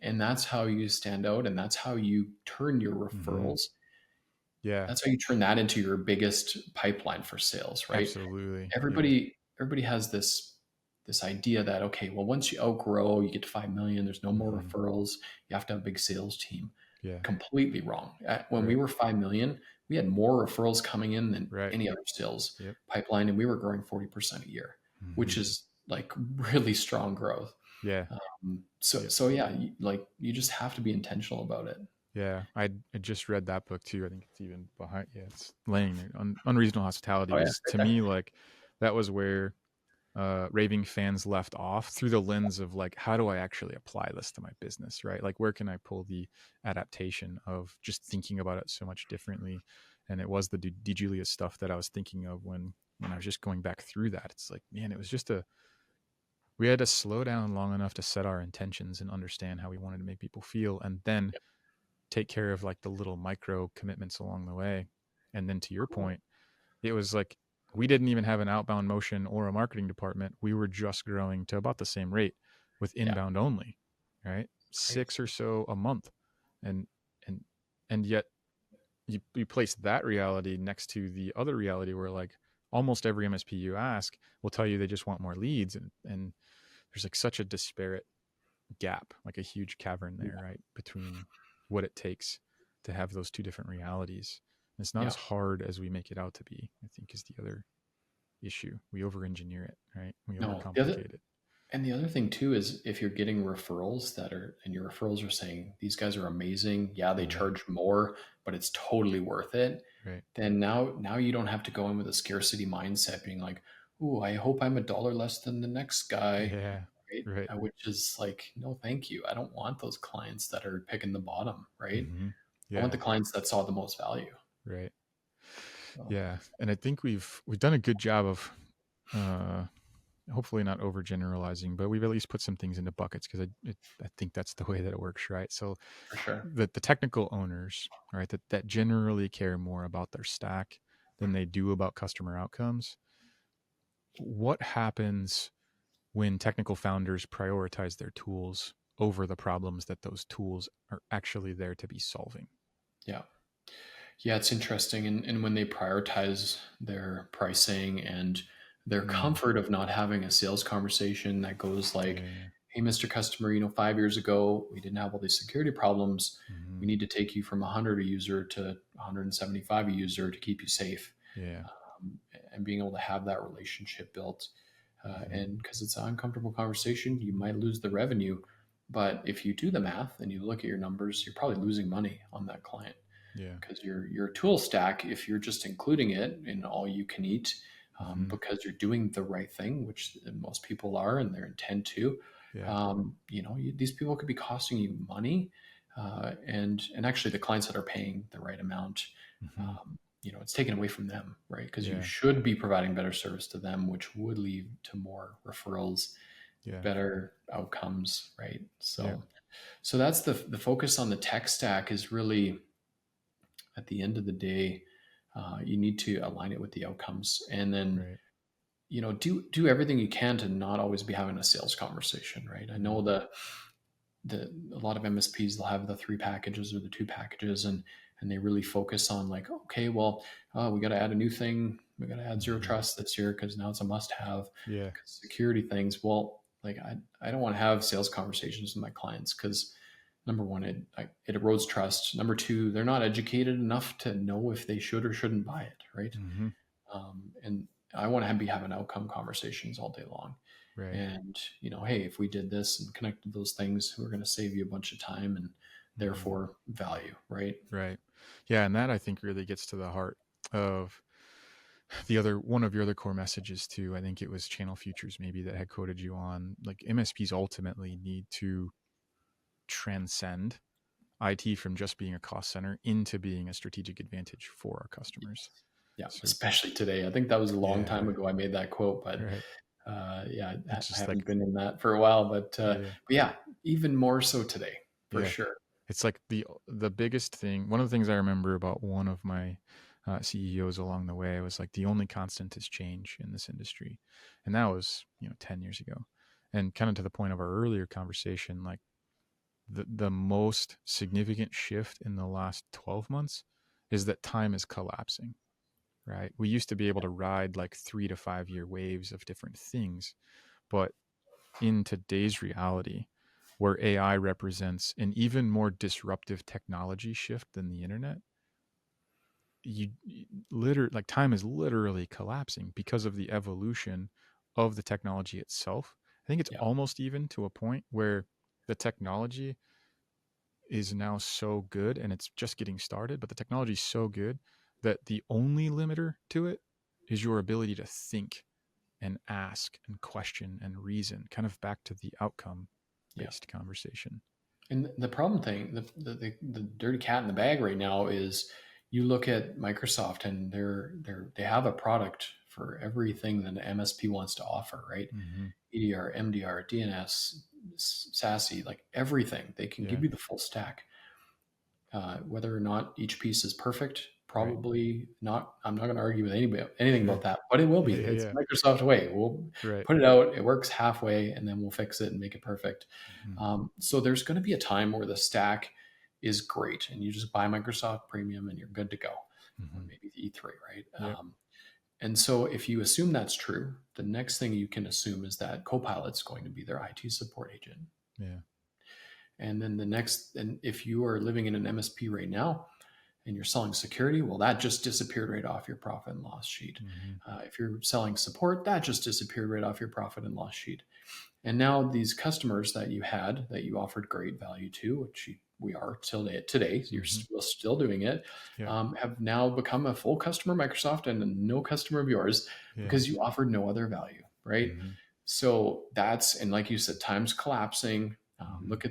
and that's how you stand out, and that's how you turn your mm-hmm, referrals. yeah, That's how you turn that into your biggest pipeline for sales, right? absolutely, yeah, Everybody has this idea that, okay, well, once you outgrow, you get to 5 million, there's no more mm-hmm, referrals, you have to have a big sales team. yeah, Completely wrong. When we right, were 5 million, we had more referrals coming in than right, any other sales yep, pipeline, and we were growing 40% a year, mm-hmm, which is like really strong growth. yeah, So yep. so yeah, you just have to be intentional about it. Yeah, I just read that book too. I think it's even behind. Yeah, it's laying there. Unreasonable Hospitality Oh yeah, was right to there. me like that was where raving fans left off through the lens of like, how do I actually apply this to my business, right? Like, where can I pull the adaptation of just thinking about it so much differently? And it was the Julius stuff that I was thinking of when I was just going back through that. It's like, man, it was just we had to slow down long enough to set our intentions and understand how we wanted to make people feel, and then Yep. take care of like the little micro commitments along the way. And then to your Cool. point, it was like we didn't even have an outbound motion or a marketing department. We were just growing to about the same rate with Yeah. inbound only, right? Right. 6 or so a month. And and and yet you place that reality next to the other reality where like almost every MSP you ask will tell you they just want more leads, and there's like such a disparate gap, like a huge cavern Yeah. there, right, between what it takes to have those two different realities. And it's not Yeah. as hard as we make it out to be, I think, is the other issue. We over engineer it, right? We No. The other overcomplicate it. And the other thing too is if you're getting referrals and your referrals are saying these guys are amazing, yeah, they Mm-hmm. charge more, but it's totally worth it. Right. Then now you don't have to go in with a scarcity mindset, being like, "Ooh, I hope I'm a dollar less than the next guy," Yeah. right? Right. Which is like, no, thank you. I don't want those clients that are picking the bottom, right? Mm-hmm. I want Yeah. the clients that saw the most value. Right. So, Yeah. And I think we've done a good job of uh hopefully not overgeneralizing, but we've at least put some things into buckets because I think that's the way that it works, right? So for sure. the technical owners, right, that generally care more about their stack than they do about customer outcomes. What happens when technical founders prioritize their tools over the problems that those tools are actually there to be solving? Yeah. Yeah, it's interesting. And when they prioritize their pricing and their Mm, comfort of not having a sales conversation that goes like, yeah. hey, Mr. Customer, 5 years ago, we didn't have all these security problems. Hmm. We need to take you from 100 a user to 175 a user to keep you safe. Yeah. And being able to have that relationship built. Hmm. And because it's an uncomfortable conversation, you might lose the revenue. But if you do the math and you look at your numbers, you're probably losing money on that client Yeah. because your tool stack, if you're just including it in all you can eat, Hmm. because you're doing the right thing, which most people are and they intend to, Yeah. these people could be costing you money, and actually the clients that are paying the right amount, Hmm. um, it's taken away from them, right? Because you Yeah. should be providing better service to them, which would lead to more referrals, Yeah. better outcomes, right? Yeah. So that's the focus on the tech stack is really at the end of the day, you need to align it with the outcomes, and then Right. do everything you can to not always be having a sales conversation, right? I know Mm. the a lot of MSPs, they'll have the 3 packages or the 2 packages, and they really focus on like, okay, well, we got to add a new thing, we got to add zero Hmm. trust this year because now it's a must have, Yeah. because security things. Well, like I don't want to have sales conversations with my clients because number one, it erodes trust. Number two, they're not educated enough to know if they should or shouldn't buy it, right? Hmm. And I want to be having outcome conversations all day long. Right. And hey, if we did this and connected those things, we're going to save you a bunch of time and Hmm. therefore value, right? Right. Yeah. And that I think really gets to the heart of the other one of your other core messages too. I think it was Channel Futures maybe that had quoted you on, like, MSPs ultimately need to transcend IT from just being a cost center into being a strategic advantage for our customers. Yeah, So especially today. I think that was a long yeah, time ago I made that quote, but right. yeah, It's I just like haven't been in that for a while, yeah, but yeah, even more so today for yeah. sure. It's like the biggest thing. One of the things I remember about one of my CEOs along the way was like the only constant is change in this industry, and that was 10 years ago. And kind of to the point of our earlier conversation, like the most significant shift in the last 12 months is that time is collapsing. Right? We used to be able to ride like 3 to 5 year waves of different things, but in today's reality, where AI represents an even more disruptive technology shift than the internet, you literally, like, time is literally collapsing because of the evolution of the technology itself. I think it's Yeah, almost even to a point where the technology is now so good and it's just getting started, but the technology is so good that the only limiter to it is your ability to think and ask and question and reason, kind of back to the outcome yeah. based conversation. And the problem thing, the dirty cat in the bag right now is you look at Microsoft and they have a product for everything that an MSP wants to offer, right? Mm-hmm. EDR, MDR, DNS, SASE, like everything. They can Yeah. give you the full stack. Whether or not each piece is perfect, Right. probably not. I'm not going to argue with anybody anything Sure. about that, but it will be. Yeah. Yeah. It's Yeah. Microsoft way. We'll Right. put it out. It works halfway, and then we'll fix it and make it perfect. Mm-hmm. So there's going to be a time where the stack is great, and you just buy Microsoft Premium, and you're good to go, or Mm-hmm. maybe the E3, right? Yep. And so if you assume that's true, the next thing you can assume is that Copilot's going to be their IT support agent. Yeah. And then and if you are living in an MSP right now and you're selling security, well, that just disappeared right off your profit and loss sheet. Mm-hmm. If you're selling support, that just disappeared right off your profit and loss sheet. And now these customers that you had that you offered great value to, which we are till today, you're Mm-hmm. still doing it, Yep. have now become a full customer of Microsoft and no customer of yours Yeah. because you offered no other value, right? Mm-hmm. So and like you said, time's collapsing. Mm-hmm. Look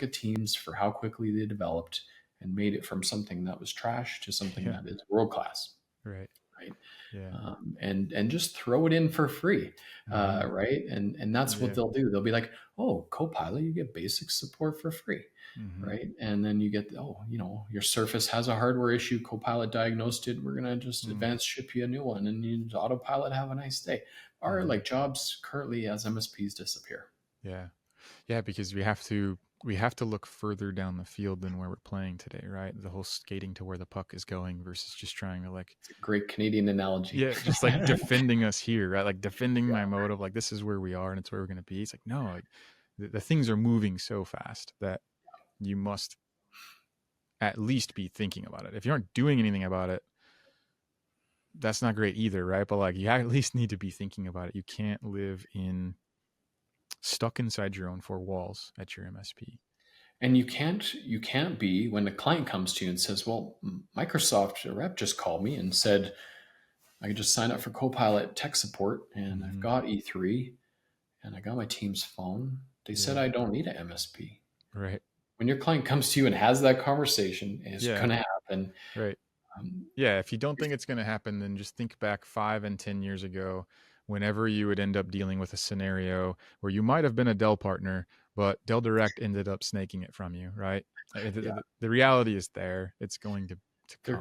at Teams for how quickly they developed and made it from something that was trash to something Yeah. that is world class, Right. right? Yeah. And just throw it in for free, Mm-hmm. right? And that's what Yeah. they'll do. They'll be like, "Oh, Copilot, you get basic support for free." Mm-hmm. Right? And then you get, oh, your Surface has a hardware issue. Copilot diagnosed it. We're gonna just Mm-hmm. advance ship you a new one, and you just autopilot. Have a nice day. Our Mm-hmm. like jobs currently as MSPs disappear. Yeah. Yeah, because we have to look further down the field than where we're playing today, right? The whole skating to where the puck is going versus just trying to like, It's a great Canadian analogy. yeah, just like defending us here, right? Like defending Yeah. my motive, like this is where we are and it's where we're going to be. It's like, no, like the things are moving so fast that you must at least be thinking about it. If you aren't doing anything about it, that's not great either, right? But like you at least need to be thinking about it. You can't live in stuck inside your own four walls at your MSP. And you can't be when the client comes to you and says, "Well, Microsoft rep just called me and said I could just sign up for Copilot tech support, and I've Mm-hmm. got E3, and I got my team's phone. They said Yeah. I don't need an MSP." Right. When your client comes to you and has that conversation, it's Yeah. going to happen. Right. Um, Yeah, if you don't think it's going to happen, then just think back 5 and 10 years ago, whenever you would end up dealing with a scenario where you might have been a Dell partner, but Dell Direct ended up snaking it from you, right? The, yeah, the reality is there. It's going to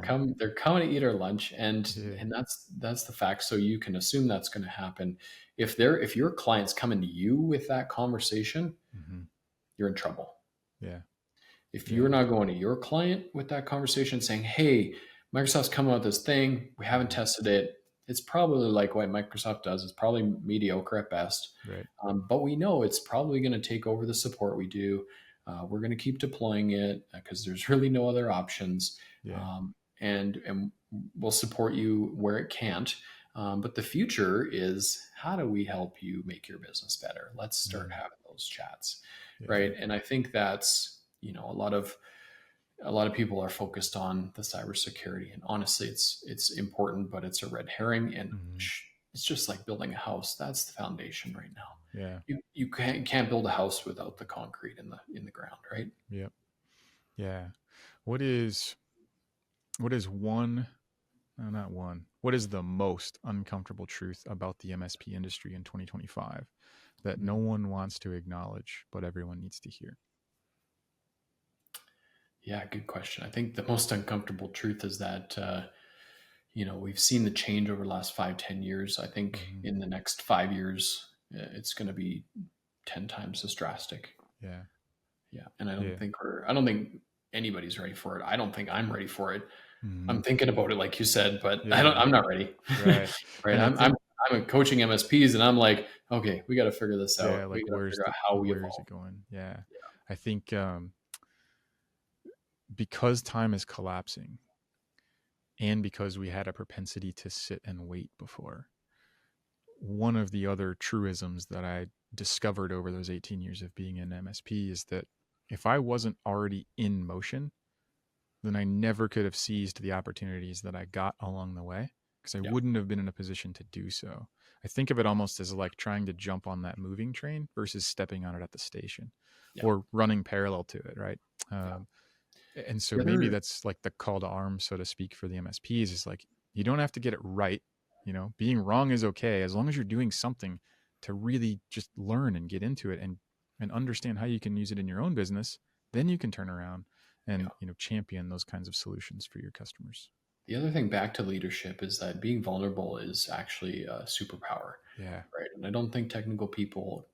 come. they're coming to eat our lunch, and Yeah. that's the fact. So you can assume that's going to happen. If your client's coming to you with that conversation, Mm-hmm. you're in trouble. Yeah. If you're Yeah. not going to your client with that conversation saying, "Hey, Microsoft's coming out with this thing, we haven't Mm-hmm. tested it," it's probably like what Microsoft does. It's probably mediocre at best. Right. But we know it's probably going to take over the support we do. We're going to keep deploying it because there's really no other options. Yeah. And we'll support you where it can't. But the future is, how do we help you make your business better? Let's start Mm-hmm. having those chats, Yeah. right? And I think that's, a lot of people are focused on the cybersecurity, and honestly, it's important, but it's a red herring, and Mm-hmm. it's just like building a house. That's the foundation right now. Yeah. You can't build a house without the concrete in the ground, right? Yep. Yeah. What is what is one no, not one. What is the most uncomfortable truth about the MSP industry in 2025 that no one wants to acknowledge, but everyone needs to hear? Yeah, good question. I think the most uncomfortable truth is that we've seen the change over the last 5-10 years. I think Mm-hmm. in the next 5 years, it's going to be 10 times as drastic. Yeah. Yeah, and Yeah. I don't think anybody's ready for it. I don't think I'm ready for it. Mm-hmm. I'm thinking about it, like you said, but Yeah. I'm not ready. Right. Right. And I think, I'm coaching MSPs, and I'm like, okay, we got to figure this yeah, out. We like got to figure out how we where is it evolve. going? Yeah. I think because time is collapsing and because we had a propensity to sit and wait before, one of the other truisms that I discovered over those 18 years of being in MSP is that if I wasn't already in motion, then I never could have seized the opportunities that I got along the way because I Yeah. wouldn't have been in a position to do so. I think of it almost as like trying to jump on that moving train versus stepping on it at the station Yeah. or running parallel to it, right? Yeah. And so The maybe other, that's like the call to arms, so to speak, for the MSPs is like, you don't have to get it right. Being wrong is okay as long as you're doing something to really just learn and get into it and understand how you can use it in your own business. Then you can turn around and, yeah. champion those kinds of solutions for your customers. The other thing back to leadership is that being vulnerable is actually a superpower, Yeah. right? And I don't think technical people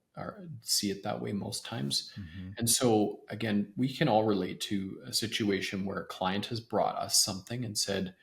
see it that way most times. Mm-hmm. And so, again, we can all relate to a situation where a client has brought us something and said,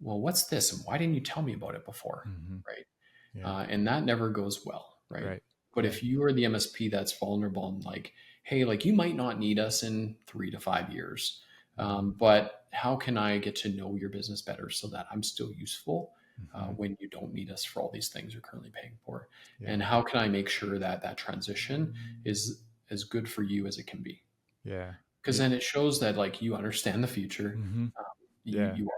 "Well, what's this? And why didn't you tell me about it before?" Mm-hmm. Right? Yeah. And that never goes well, right? Right. But Yeah. if you are the MSP that's vulnerable and like, "Hey, like you might not need us in 3 to 5 years, Mm-hmm. but how can I get to know your business better so that I'm still useful Mm-hmm. when you don't need us for all these things you're currently paying for? Yeah. And how can I make sure that that transition is as good for you as it can be?" Yeah. Because Yeah. then it shows that like you understand the future, Mm-hmm. you Yeah. you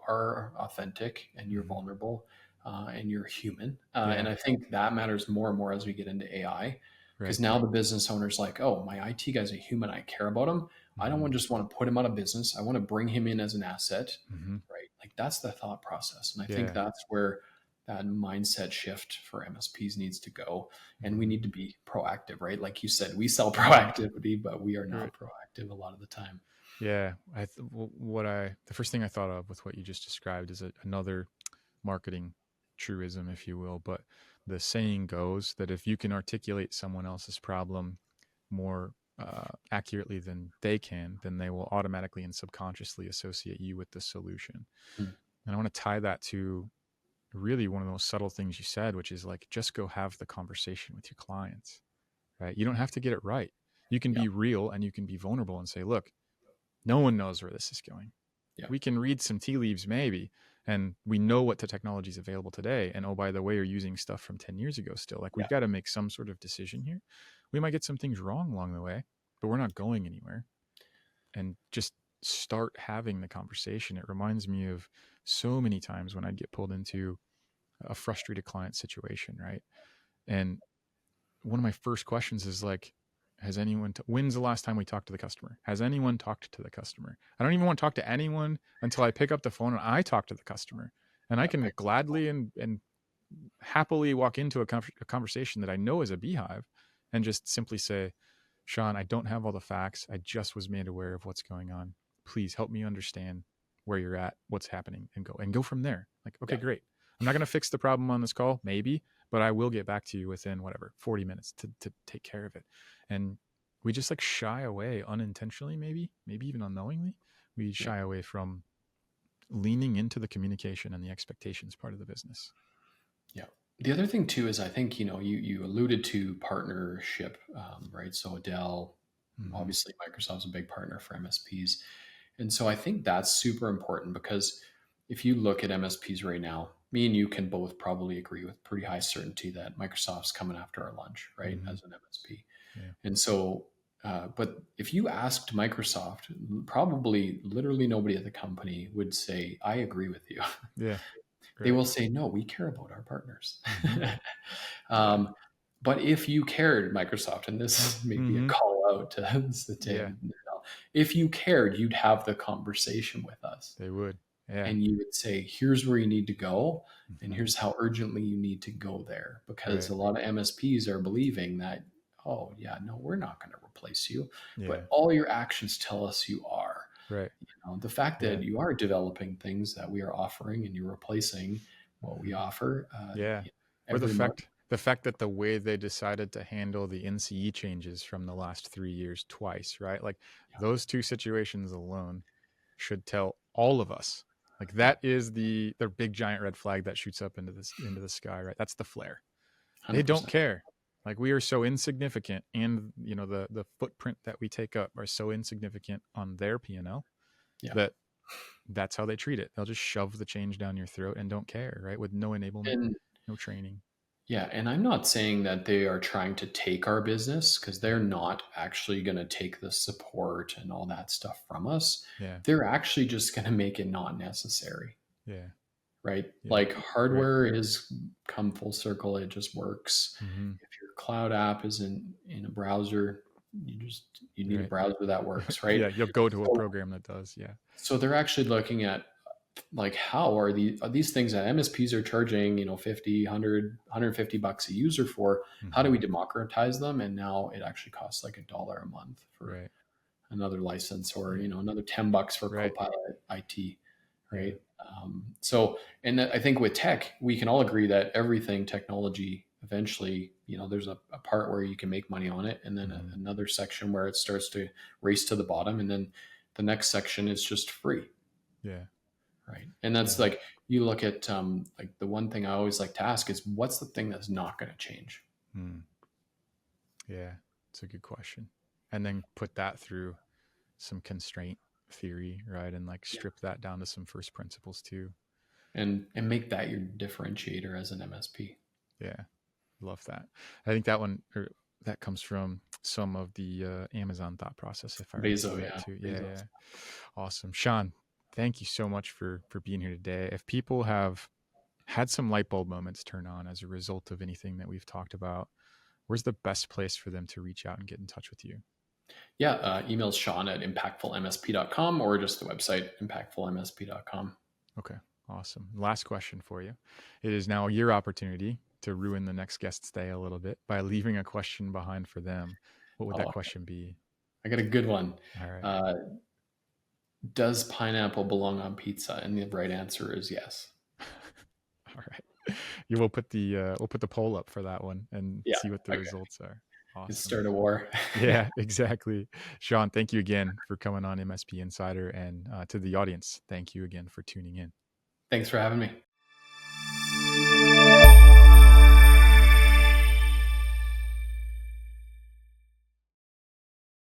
are authentic, and you're Mm-hmm. vulnerable, and you're human. And Yeah. I think that matters more and more as we get into AI. Because Right. now the business owner's like, oh, my IT guy's a human. I care about him. I don't Mm-hmm. just want to put him out of business. I want to bring him in as an asset, Mm-hmm. right? Like that's the thought process. And I think Yeah. that's where that mindset shift for MSPs needs to go. And we Mm-hmm. need to be proactive, right? Like you said, we sell Mm-hmm. proactivity, but we are Right. not proactive a lot of the time. Yeah. The first thing I thought of with what you just described is another marketing truism, if you will. But the saying goes that if you can articulate someone else's problem more accurately than they can, then they will automatically and subconsciously associate you with the solution. Mm. And I want to tie that to really one of the most subtle things you said, which is like, just go have the conversation with your clients, right? You don't have to get it right. You can Yeah. be real and you can be vulnerable and say, look, no one knows where this is going. Yeah. We can read some tea leaves maybe, and we know what the technology is available today. And oh, by the way, you're using stuff from 10 years ago still. Like, Yeah. we've got to make some sort of decision here. We might get some things wrong along the way, but we're not going anywhere. And just start having the conversation. It reminds me of so many times when I'd get pulled into a frustrated client situation, right? And one of my first questions is like, when's the last time we talked to the customer? Has anyone talked to the customer? I don't even want to talk to anyone until I pick up the phone and I talk to the customer. And I Yeah. can gladly and happily walk into a conversation that I know is a beehive and just simply say, Shawn, I don't have all the facts. I just was made aware of what's going on. Please help me understand where you're at, what's happening, and go from there. Like, okay, Yeah. great. I'm not going to fix the problem on this call, maybe, but I will get back to you within 40 minutes to take care of it. And we just like shy away unintentionally, maybe even unknowingly. We Yeah. shy away from leaning into the communication and the expectations part of the business. Yeah. The other thing too is I think you alluded to partnership, right? So Dell, Mm-hmm. obviously Microsoft's a big partner for MSPs, and so I think that's super important because if you look at MSPs right now, me and you can both probably agree with pretty high certainty that Microsoft's coming after our lunch, right? Mm-hmm. As an MSP, Yeah. and so. But if you asked Microsoft, probably literally nobody at the company would say, I agree with you. Yeah. They Right. will say, no, we care about our partners. Mm-hmm. Yeah. um, but if you cared, Microsoft, and this may be a Mm-hmm. call out to Yeah. Satya, if you cared, you'd have the conversation with us They would. Yeah. and you would say, here's where you need to go. And Mm-hmm. here's how urgently you need to go there. Because Right. a lot of MSPs are believing that, oh, yeah, no, we're not going to replace you. Yeah. But all your actions tell us you are. Right. The fact Yeah. that you are developing things that we are offering and you're replacing what we Mm-hmm. offer Yeah. Or every month. the fact that the way they decided to handle the NCE changes from the last 3 years twice, right? Like, Yeah. those two situations alone should tell all of us. Like, Yeah. that is the big giant red flag that shoots up into the sky, right? That's the flare. They don't 100%. care. Like, we are so insignificant, and the footprint that we take up are so insignificant on their P&L Yeah. that that's how they treat it. They'll just shove the change down your throat and don't care, right? With no enablement, And no training. yeah, and I'm not saying that they are trying to take our business because they're Mm-hmm. not actually going to take the support and all that stuff from us. Yeah. They're actually just going to make it not necessary, Yeah. right? Yeah. Like Right. hardware is come full circle, it just works. Mm-hmm. If your cloud app is in a browser, you need a Right. browser that works, right? Yeah. You'll go to a So, program that does. Yeah. so they're actually looking at like how are these things that MSPs are charging 50 100 $150 a user for, how do Mm-hmm. we democratize them, and now it actually costs like $1 a month for Right. another license, or Yeah. another $10 for Right. Copilot IT, Yeah. right? So, and I think with tech we can all agree that everything technology eventually, there's a part where you can make money on it, and then Mm-hmm. another section where it starts to race to the bottom, and then the next section is just free. Yeah. Right. And that's Yeah. like, you look at like the one thing I always like to ask is, what's the thing that's not going to change? Mm. Yeah. It's a good question. And then put that through some constraint theory, right? And like Yeah. strip that down to some first principles too. And make that your differentiator as an MSP. Yeah. Love that. I think that comes from some of the Amazon thought process, if I recall Bezo, right yeah. too. Yeah. Bezos. Yeah. Awesome. Shawn, thank you so much for being here today. If people have had some light bulb moments turn on as a result of anything that we've talked about, where's the best place for them to reach out and get in touch with you? Yeah, email's Shawn at impactfulmsp.com or just the website impactfulmsp.com. Okay, awesome. Last question for you. It is now your opportunity to ruin the next guest's day a little bit by leaving a question behind for them. What would that Oh, question be? I got a good one. All right. Does pineapple belong on pizza? And the right answer is yes. All right. You will put the poll up for that one and Yeah. see what the Okay. results are. Let's Awesome. start a war. Yeah, exactly. Shawn, thank you again for coming on MSP Insider, and to the audience, thank you again for tuning in. Thanks for having me.